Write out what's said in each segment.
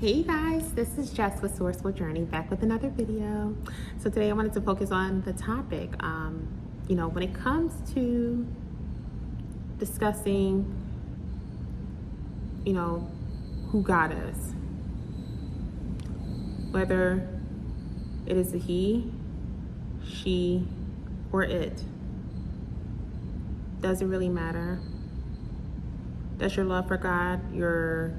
Hey guys, this is Jess with Sourceful Journey, back with another video. So today I wanted to focus on the topic, when it comes to discussing, who God is, whether it is a he, she, or it. Does it really matter? Does your love for God, your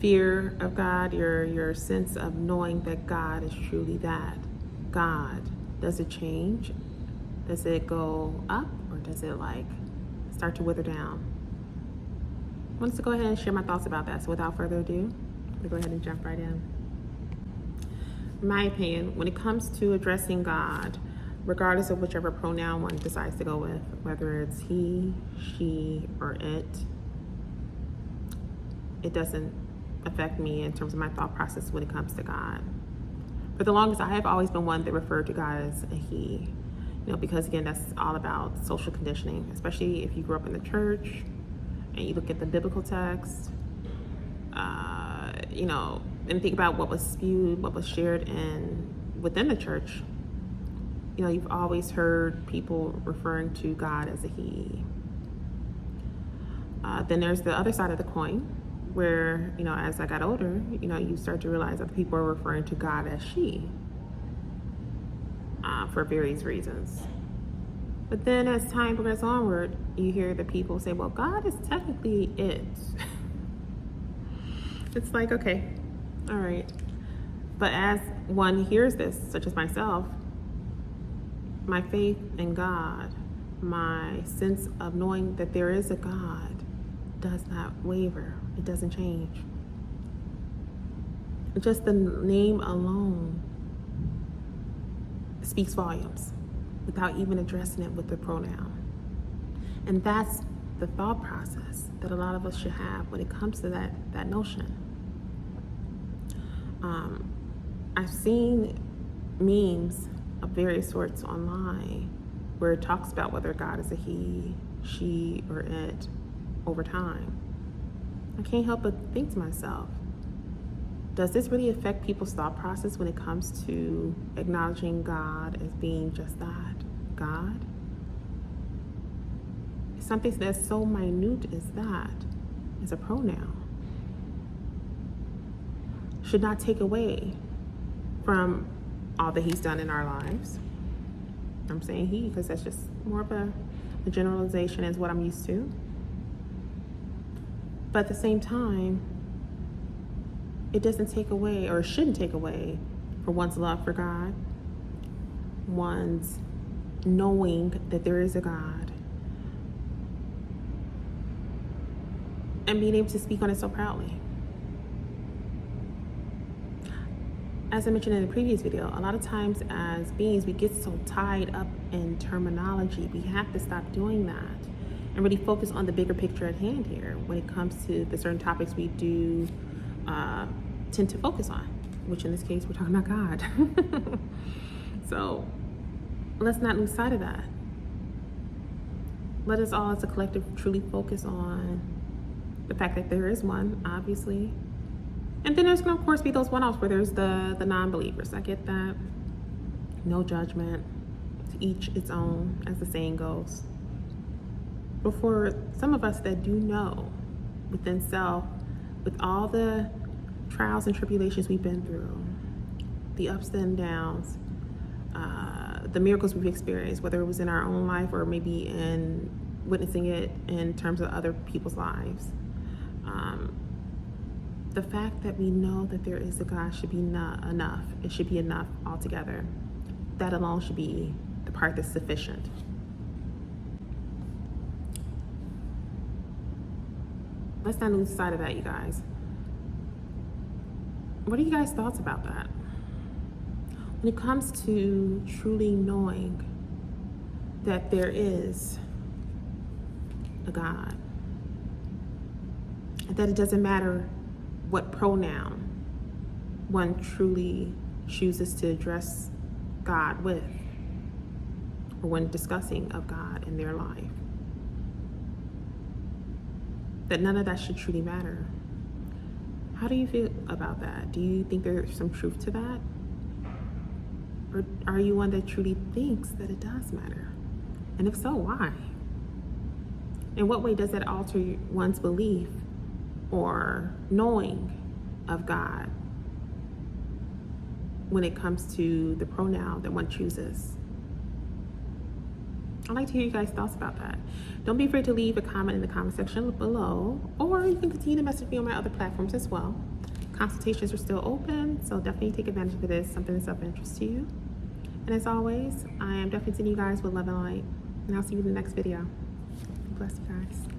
fear of God, your sense of knowing that God is truly that God, does it change? Does it go up, or does it start to wither down? I wanted to go ahead and share my thoughts about that. So without further ado, we'll go ahead and jump right in. In my opinion, when it comes to addressing God, regardless of whichever pronoun one decides to go with, whether it's he, she, or it doesn't affect me in terms of my thought process when it comes to God. For the longest, I have always been one that referred to God as a he, because again, that's all about social conditioning, especially if you grew up in the church and you look at the biblical text, and think about what was spewed, what was shared within the church. You've always heard people referring to God as a he. Then there's the other side of the coin, where, as I got older, you start to realize that people are referring to God as she, for various reasons. But then as time progresses onward, you hear the people say, well, God is technically it. It's like, okay, all right. But as one hears this, such as myself, my faith in God, my sense of knowing that there is a God does not waver. It doesn't change. Just the name alone speaks volumes without even addressing it with the pronoun. And that's the thought process that a lot of us should have when it comes to that notion. I've seen memes of various sorts online where it talks about whether God is a he, she, or it over time. I can't help but think to myself, does this really affect people's thought process when it comes to acknowledging God as being just that, God? Something that's so minute as that is a pronoun should not take away from all that he's done in our lives. I'm saying he because that's just more of a generalization is what I'm used to. But at the same time, it doesn't take away, or shouldn't take away, for one's love for God, one's knowing that there is a God, and being able to speak on it so proudly. As I mentioned in the previous video, a lot of times as beings, we get so tied up in terminology. We have to stop doing that and really focus on the bigger picture at hand here when it comes to the certain topics we do tend to focus on, which in this case, we're talking about God. So let's not lose sight of that. Let us all as a collective truly focus on the fact that there is one, obviously. And then there's going to, of course, be those one-offs where there's the non-believers. I get that. No judgment. To each its own, as the saying goes. But for some of us that do know within self, with all the trials and tribulations we've been through, the ups and downs, the miracles we've experienced, whether it was in our own life or maybe in witnessing it in terms of other people's lives, the fact that we know that there is a God should be not enough. It should be enough altogether. That alone should be the part that's sufficient. Let's not lose sight of that, you guys. What are you guys' thoughts about that? When it comes to truly knowing that there is a God, that it doesn't matter what pronoun one truly chooses to address God with, or when discussing of God in their life, that none of that should truly matter. How do you feel about that? Do you think there's some truth to that? Or are you one that truly thinks that it does matter? And if so, why? In what way does that alter one's belief or knowing of God when it comes to the pronoun that one chooses? I'd like to hear you guys' thoughts about that. Don't be afraid to leave a comment in the comment section below, or you can continue to message me on my other platforms as well. Consultations are still open, so definitely take advantage of this, something that's of interest to you. And as always, I am definitely sending you guys with love and light, and I'll see you in the next video. Bless you guys.